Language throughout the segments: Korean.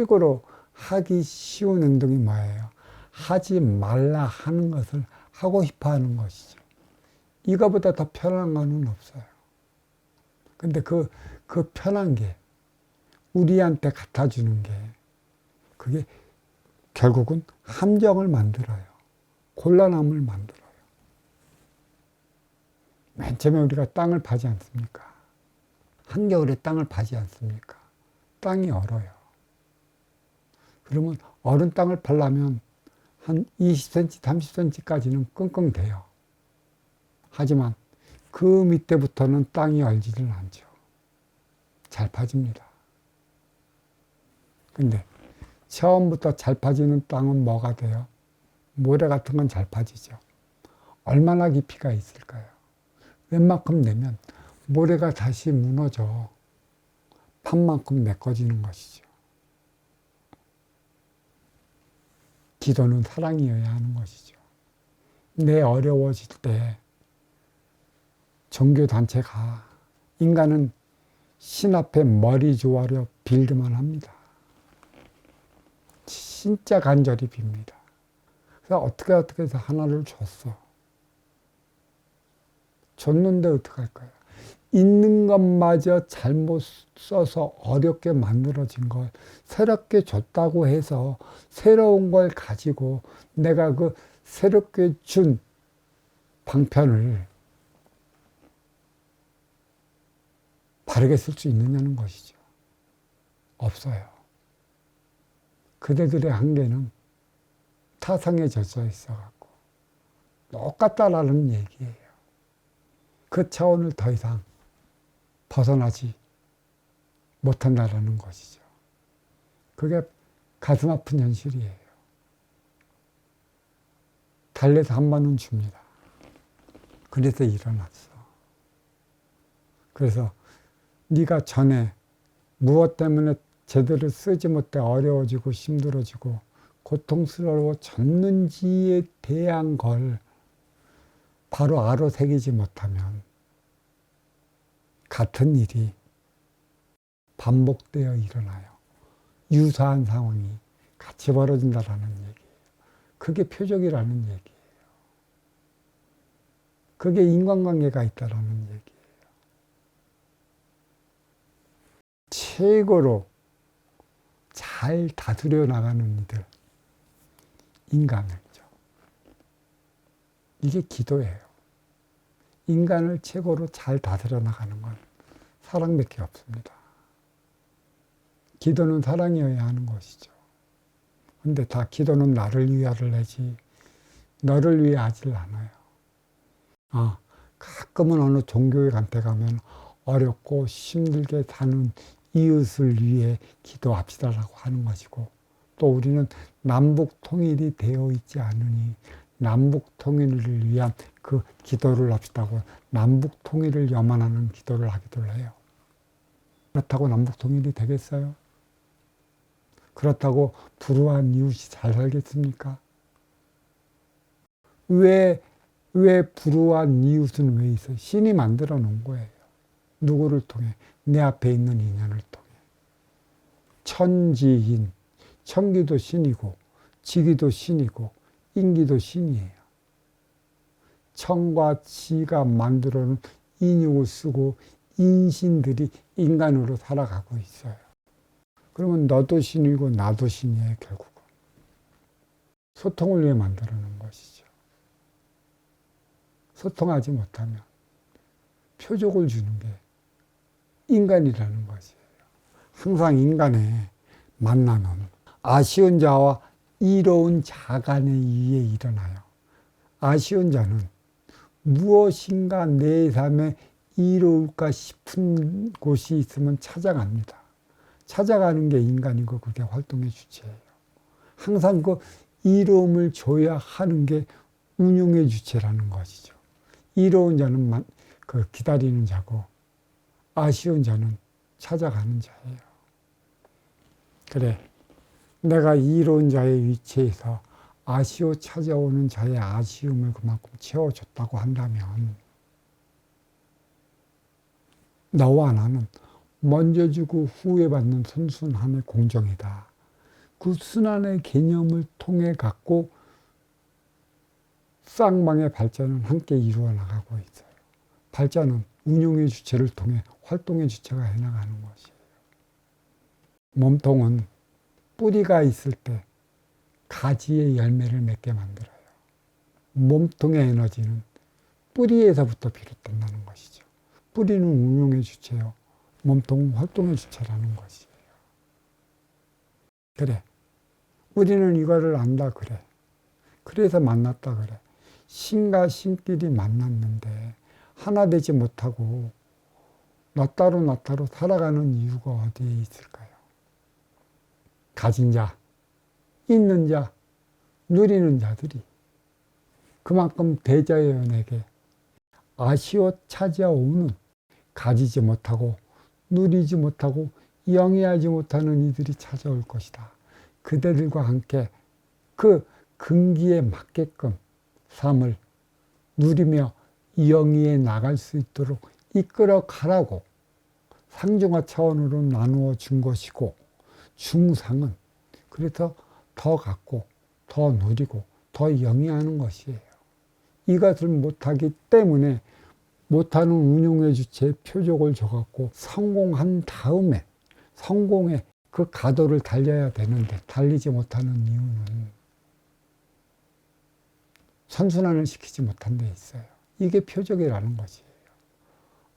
최고로 하기 쉬운 행동이 뭐예요? 하지 말라 하는 것을 하고 싶어 하는 것이죠. 이거보다 더 편한 거는 없어요. 근데 그 편한 게 우리한테 갖다 주는 게 그게 결국은 함정을 만들어요. 곤란함을 만들어요. 맨 처음에 우리가 땅을 파지 않습니까? 한겨울에 땅을 파지 않습니까? 땅이 얼어요. 그러면 얼은 땅을 파려면 한 20cm, 30cm까지는 끙끙 대요. 하지만 그 밑에부터는 땅이 얼지를 않죠. 잘 파집니다. 근데 처음부터 잘 파지는 땅은 뭐가 돼요? 모래 같은 건 잘 파지죠. 얼마나 깊이가 있을까요? 웬만큼 되면 모래가 다시 무너져 판만큼 메꿔지는 것이죠. 기도는 사랑이어야 하는 것이죠. 내 어려워질 때 종교단체가 인간은 신 앞에 머리 조아려 빌기만 합니다. 진짜 간절히 빕니다. 그래서 어떻게 해서 하나를 줬어. 줬는데 어떡할까요? 있는 것마저 잘못 써서 어렵게 만들어진 걸 새롭게 줬다고 해서 새로운 걸 가지고 내가 그 새롭게 준 방편을 바르게 쓸 수 있느냐는 것이죠. 없어요. 그대들의 한계는 타성에 젖어 있어갖고 똑같다라는 얘기예요. 그 차원을 더 이상 벗어나지 못한다라는 것이죠. 그게 가슴 아픈 현실이에요. 달래서 한 번은 줍니다. 그래서 일어났어. 그래서 네가 전에 무엇 때문에 제대로 쓰지 못해 어려워지고 힘들어지고 고통스러워졌는지에 대한 걸 바로 알아새기지 못하면 같은 일이 반복되어 일어나요. 유사한 상황이 같이 벌어진다라는 얘기예요. 그게 표적이라는 얘기예요. 그게 인간관계가 있다라는 얘기예요. 최고로 잘 다스려 나가는 이들, 인간을죠. 이게 기도예요. 인간을 최고로 잘 다스려 나가는 건 사랑밖에 없습니다. 기도는 사랑이어야 하는 것이죠. 근데 다 기도는 나를 위하를 내지 너를 위해 하질 않아요. 가끔은 어느 종교회관에 가면 어렵고 힘들게 사는 이웃을 위해 기도합시다라고 하는 것이고, 또 우리는 남북 통일이 되어 있지 않으니 남북 통일을 위한 그 기도를 합시다고 남북 통일을 염원하는 기도를 하기도 해요. 그렇다고 남북 통일이 되겠어요? 그렇다고 불우한 이웃이 잘 살겠습니까? 왜 불우한 이웃은 왜 있어요? 신이 만들어 놓은 거예요. 누구를 통해? 내 앞에 있는 인연을 통해. 천지인, 천기도 신이고 지기도 신이고 인기도 신이에요. 천과 지가 만들어 놓은 인육을 쓰고 인신들이 인간으로 살아가고 있어요. 그러면 너도 신이고 나도 신이에요, 결국은. 소통을 위해 만들어 놓은 것이죠. 소통하지 못하면 표적을 주는 게 인간이라는 것이에요. 항상 인간의 만남은 아쉬운 자와 이로운 자 간에 의해 일어나요. 아쉬운 자는 무엇인가 내 삶에 이로울까 싶은 곳이 있으면 찾아갑니다. 찾아가는 게 인간이고 그게 활동의 주체예요. 항상 그 이로움을 줘야 하는 게 운용의 주체라는 것이죠. 이로운 자는 그 기다리는 자고 아쉬운 자는 찾아가는 자예요. 그래, 내가 이로운 자의 위치에서 아쉬워 찾아오는 자의 아쉬움을 그만큼 채워줬다고 한다면 너와 나는 먼저 주고 후회 받는 순수함의 공정이다. 그 순환의 개념을 통해 갖고 쌍방의 발전은 함께 이루어 나가고 있어요. 발전은 운용의 주체를 통해 활동의 주체가 해나가는 것이에요. 몸통은 뿌리가 있을 때 가지의 열매를 맺게 만들어요. 몸통의 에너지는 뿌리에서부터 비롯된다는 것이죠. 뿌리는 운용의 주체요. 몸통은 활동의 주체라는 것이에요. 그래. 우리는 이거를 안다 그래. 그래서 만났다 그래. 신과 신끼리 만났는데 하나 되지 못하고 너 따로 살아가는 이유가 어디에 있을까요? 가진 자, 있는 자, 누리는 자들이 그만큼 대자연에게 아쉬워 찾아오는 가지지 못하고 누리지 못하고 영위하지 못하는 이들이 찾아올 것이다. 그대들과 함께 그 근기에 맞게끔 삶을 누리며 영위해 나갈 수 있도록 이끌어 가라고 상중하 차원으로 나누어 준 것이고, 중상은 그래서 더 갖고 더 누리고 더 영위하는 것이에요. 이것을 못하기 때문에 못하는 운용의 주체에 표적을 줘갖고 성공한 다음에 성공의 그 가도를 달려야 되는데 달리지 못하는 이유는 선순환을 시키지 못한 데 있어요. 이게 표적이라는 것이에요.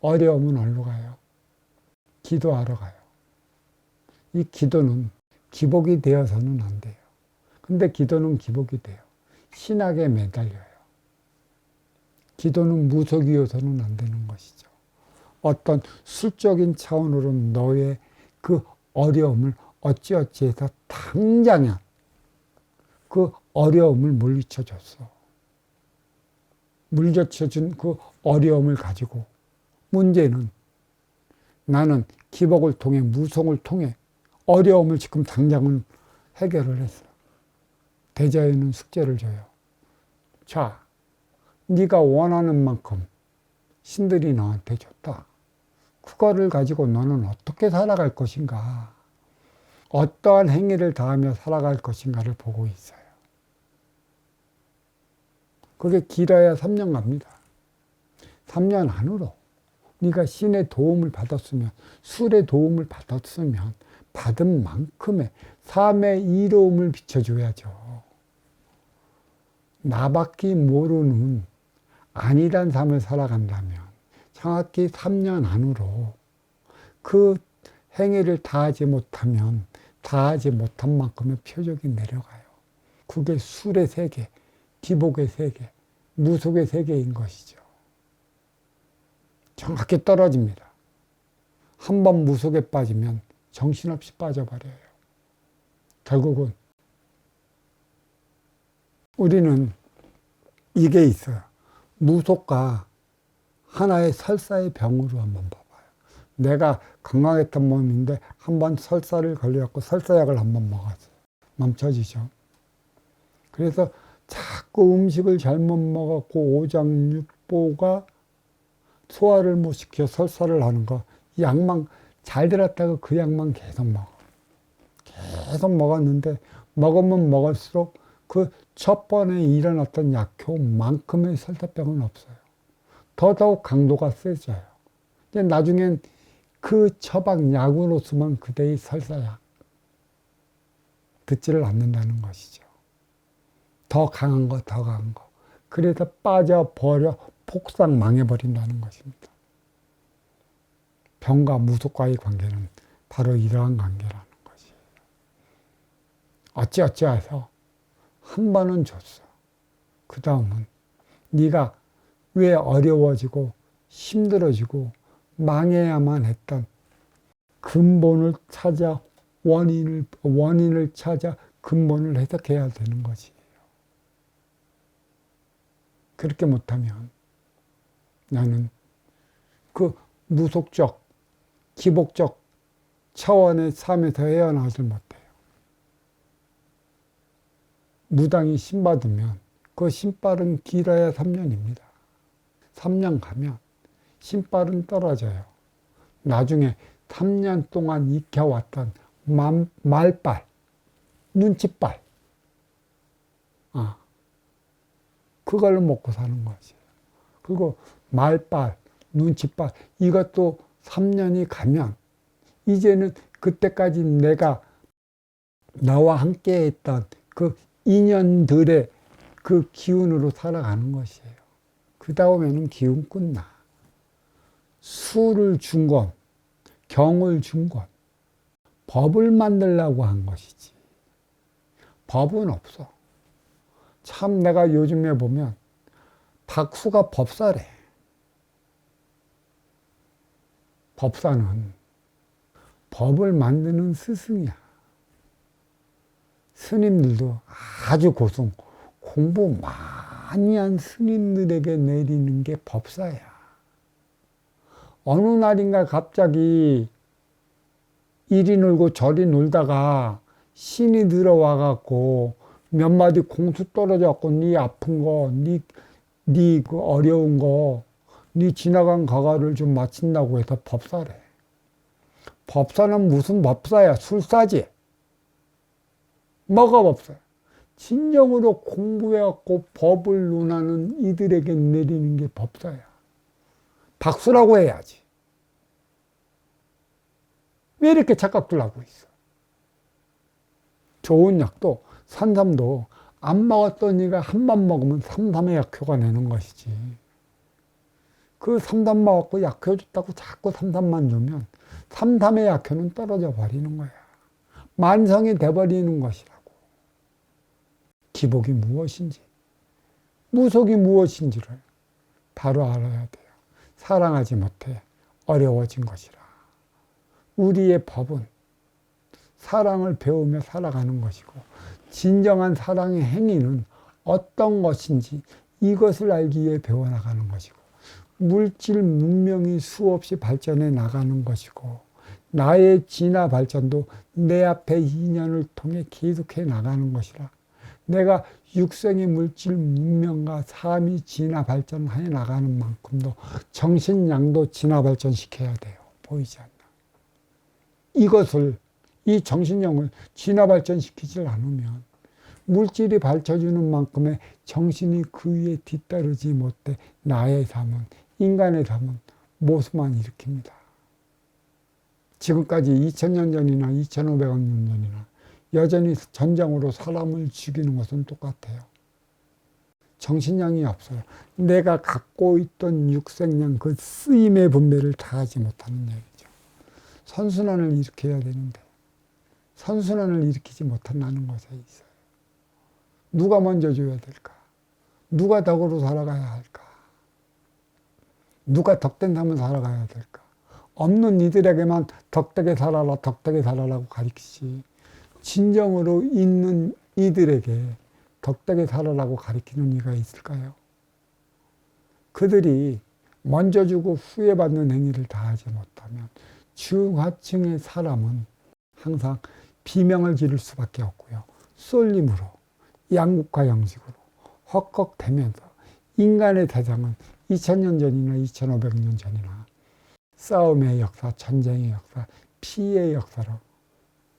어려움은 어디로 가요? 기도하러 가요. 이 기도는 기복이 되어서는 안 돼요. 근데 기도는 기복이 돼요. 신학에 매달려요. 기도는 무속이어서는 안 되는 것이죠. 어떤 술적인 차원으로 너의 그 어려움을 어찌어찌해서 당장에 그 어려움을 물리쳐줬어. 물리쳐준 그 어려움을 가지고 문제는 나는 기복을 통해 무속을 통해 어려움을 지금 당장은 해결을 했어. 대자연은 숙제를 줘요. 자, 네가 원하는 만큼 신들이 너한테 줬다. 그거를 가지고 너는 어떻게 살아갈 것인가, 어떠한 행위를 다하며 살아갈 것인가를 보고 있어요. 그게 길어야 3년 갑니다. 3년 안으로 네가 신의 도움을 받았으면, 술의 도움을 받았으면 받은 만큼의 삶의 이로움을 비춰줘야죠. 나밖에 모르는 안일한 삶을 살아간다면 정확히 3년 안으로 그 행위를 다하지 못하면 다하지 못한 만큼의 표적이 내려가요. 그게 술의 세계, 기복의 세계, 무속의 세계인 것이죠. 정확히 떨어집니다. 한번 무속에 빠지면 정신없이 빠져버려요. 결국은 우리는 이게 있어요. 무속과 하나의 설사의 병으로 한번 봐봐요. 내가 건강했던 몸인데 한번 설사를 걸려갖고 설사약을 한번 먹었어요. 멈춰지죠. 그래서 자꾸 음식을 잘못 먹었고 오장육부가 소화를 못 시켜 설사를 하는 거, 약만 잘 들었다가 그 약만 계속 먹어. 계속 먹었는데 먹으면 먹을수록 그 첫 번에 일어났던 약효만큼의 설사병은 없어요. 더더욱 강도가 세져요. 이제 나중엔 그 처방 약으로서만 그대의 설사약 듣지를 않는다는 것이죠. 더 강한 거, 더 강한 거. 그래서 빠져버려 폭삭 망해버린다는 것입니다. 병과 무속과의 관계는 바로 이러한 관계라는 것이에요. 어찌어찌해서 한 번은 줬어. 그 다음은 네가 왜 어려워지고 힘들어지고 망해야만 했던 근본을 찾아 원인을 찾아 근본을 해석해야 되는 것이에요. 그렇게 못하면 나는 그 무속적, 기복적 차원의 삶에서 헤어나오질 못해요. 무당이 신받으면 그 신발은 길어야 3년입니다. 3년 가면 신발은 떨어져요. 나중에 3년 동안 익혀왔던 말빨, 눈칫발. 그걸 먹고 사는 것이에요. 그리고 말빨, 눈칫발, 이것도 3년이 가면 이제는 그때까지 내가 나와 함께 했던 그 인연들의 그 기운으로 살아가는 것이에요. 그 다음에는 기운 끝나. 수를 준 건, 경을 준 건, 법을 만들려고 한 것이지. 법은 없어. 참 내가 요즘에 보면 박수가 법사래. 법사는 법을 만드는 스승이야. 스님들도 아주 고승, 공부 많이 한 스님들에게 내리는 게 법사야. 어느 날인가 갑자기 이리 놀고 저리 놀다가 신이 들어와갖고 몇 마디 공수 떨어져갖고 네 아픈 거, 네 그 어려운 거, 네 지나간 과거를 좀 마친다고 해서 법사래. 법사는 무슨 법사야? 술사지. 뭐가 법사야? 진정으로 공부해갖고 법을 논하는 이들에게 내리는 게 법사야. 박수라고 해야지. 왜 이렇게 착각들 하고 있어? 좋은 약도 산삼도 안 먹었던 이가 한 번 먹으면 삼삼의 약효가 내는 것이지. 그 삼삼 먹었고 약효 줬다고 자꾸 삼삼만 주면 삼삼의 약효는 떨어져 버리는 거야. 만성이 돼버리는 것이라고. 기복이 무엇인지, 무속이 무엇인지를 바로 알아야 돼요. 사랑하지 못해 어려워진 것이라. 우리의 법은 사랑을 배우며 살아가는 것이고, 진정한 사랑의 행위는 어떤 것인지 이것을 알기 위해 배워나가는 것이고, 물질 문명이 수없이 발전해 나가는 것이고, 나의 진화 발전도 내 앞에 인연을 통해 계속해 나가는 것이라. 내가 육생의 물질 문명과 삶이 진화 발전해 나가는 만큼도 정신량도 진화 발전시켜야 돼요. 보이지 않나? 이것을, 이 정신력을 진화 발전시키지 않으면 물질이 밝혀주는 만큼의 정신이 그 위에 뒤따르지 못해 나의 삶은, 인간의 삶은 모습만 일으킵니다. 지금까지 2000년 전이나 2500년 전이나 여전히 전쟁으로 사람을 죽이는 것은 똑같아요. 정신량이 없어요. 내가 갖고 있던 육생량, 그 쓰임의 분배를 다 하지 못하는 얘기죠. 선순환을 일으켜야 되는데 선순환을 일으키지 못한다는 것에 있어요. 누가 먼저 줘야 될까? 누가 덕으로 살아가야 할까? 누가 덕된 삶을 살아가야 될까? 없는 이들에게만 덕되게 살아라, 덕되게 살아라고 가르치지, 진정으로 있는 이들에게 덕되게 살아라고 가르치는 이가 있을까요? 그들이 먼저 주고 후에 받는 행위를 다 하지 못하면 중하층의 사람은 항상 비명을 지를 수밖에 없고요. 쏠림으로, 양국화 형식으로 헉헉대면서 인간의 대상은 2000년 전이나 2500년 전이나 싸움의 역사, 전쟁의 역사, 피해의 역사로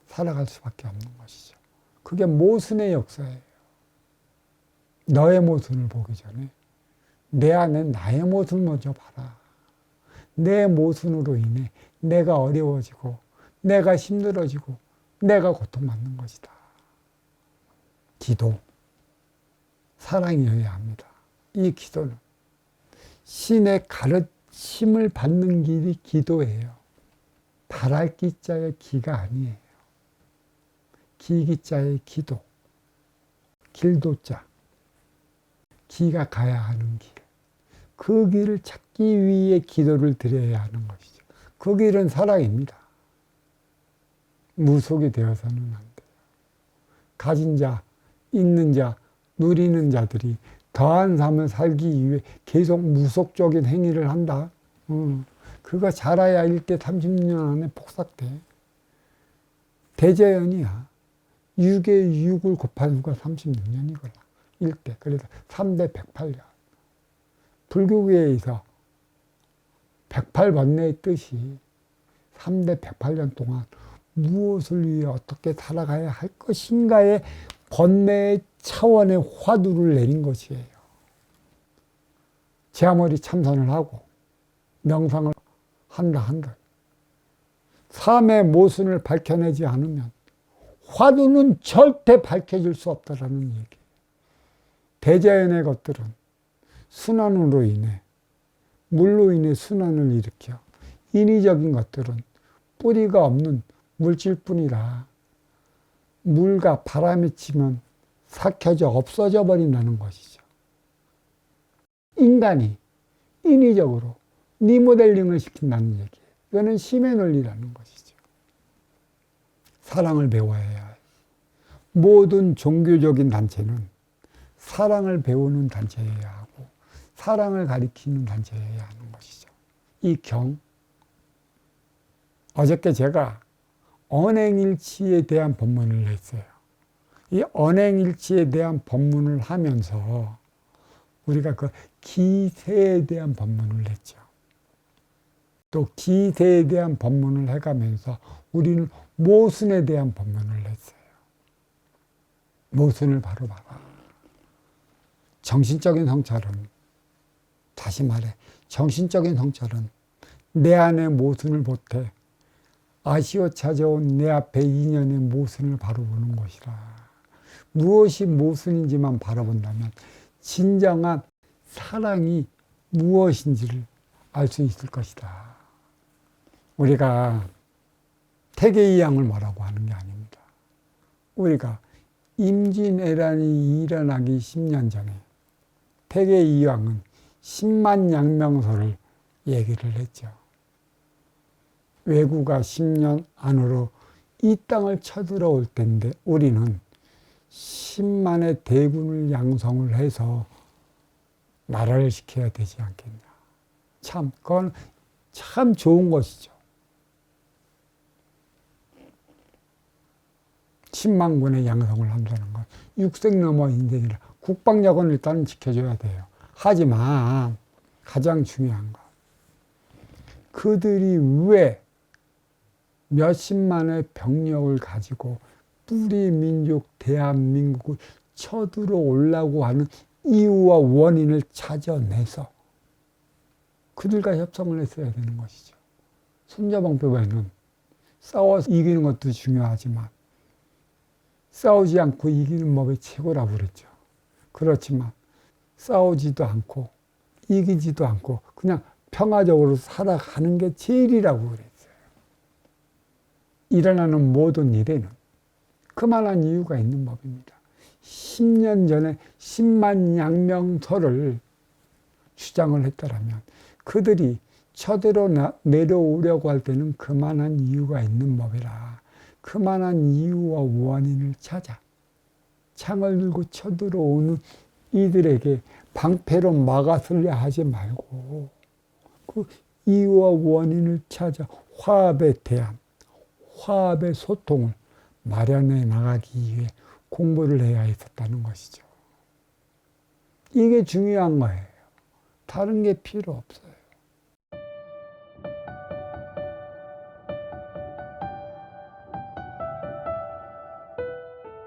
살아갈 수밖에 없는 것이죠. 그게 모순의 역사예요. 너의 모순을 보기 전에 내 안에 나의 모순을 먼저 봐라. 내 모순으로 인해 내가 어려워지고 내가 힘들어지고 내가 고통받는 것이다. 기도, 사랑이어야 합니다. 이 기도는 신의 가르침을 받는 길이 기도예요. 바랄 기자의 기가 아니에요. 기기자의 기도, 길도자, 기가 가야 하는 길. 그 길을 찾기 위해 기도를 드려야 하는 것이죠. 그 길은 사랑입니다. 무속이 되어서는 안 돼요. 가진 자, 있는 자, 누리는 자들이 더한 삶을 살기 위해 계속 무속적인 행위를 한다. 그거 잘해야 1대 30년 안에 폭삭돼. 대자연이야. 6에 6을 곱한 수가 36년이거든. 1대. 그래서 3대 108년. 불교계에서 108번뇌의 뜻이 3대 108년 동안 무엇을 위해 어떻게 살아가야 할 것인가의 번뇌의 차원의 화두를 내린 것이에요. 제 아무리 참선을 하고 명상을 한다. 삶의 모순을 밝혀내지 않으면 화두는 절대 밝혀질 수 없다라는 얘기예요. 대자연의 것들은 순환으로 인해, 물로 인해 순환을 일으켜 인위적인 것들은 뿌리가 없는 물질뿐이라 물과 바람이 치면 삭혀져 없어져 버린다는 것이죠. 인간이 인위적으로 리모델링을 시킨다는 얘기예요. 이거는 심의 논리라는 것이죠. 사랑을 배워야 해요. 모든 종교적인 단체는 사랑을 배우는 단체여야 하고 사랑을 가리키는 단체여야 하는 것이죠. 이 경, 어저께 제가 언행일치에 대한 법문을 했어요. 이 언행일치에 대한 법문을 하면서 우리가 그 기세에 대한 법문을 했죠. 또 기세에 대한 법문을 해가면서 우리는 모순에 대한 법문을 했어요. 모순을 바로 봐라. 정신적인 성찰은, 다시 말해 정신적인 성찰은 내 안의 모순을 보태 아쉬워 찾아온 내 앞에 인연의 모순을 바로 보는 것이라. 무엇이 모순인지만 바라본다면 진정한 사랑이 무엇인지를 알 수 있을 것이다. 우리가 태계이양을 뭐라고 하는 게 아닙니다. 우리가 임진왜란이 일어나기 10년 전에 태계이왕은 10만 양명소를 얘기를 했죠. 왜구가 10년 안으로 이 땅을 쳐들어올 텐데 우리는 10만의 대군을 양성을 해서 나라를 지켜야 되지 않겠냐. 참, 그건 참 좋은 것이죠. 10만 군의 양성을 한다는 건 육생 넘어 인생이라 국방력은 일단 지켜줘야 돼요. 하지만 가장 중요한 건 그들이 왜 몇십만의 병력을 가지고 뿌리 민족 대한민국을 쳐들어오려고 하는 이유와 원인을 찾아내서 그들과 협상을 했어야 되는 것이죠. 손자방법에는 싸워서 이기는 것도 중요하지만 싸우지 않고 이기는 법이 최고라고 그랬죠. 그렇지만 싸우지도 않고 이기지도 않고 그냥 평화적으로 살아가는 게 제일이라고 그랬어요. 일어나는 모든 일에는 그만한 이유가 있는 법입니다. 10년 전에 10만 양명서를 주장을 했더라면 그들이 쳐들어 내려오려고 할 때는 그만한 이유가 있는 법이라 그만한 이유와 원인을 찾아 창을 들고 쳐들어오는 이들에게 방패로 막아서려 하지 말고 그 이유와 원인을 찾아 화합의 대안, 화합의 소통을 마련해 나가기 위해 공부를 해야 했었다는 것이죠. 이게 중요한 거예요. 다른 게 필요 없어요.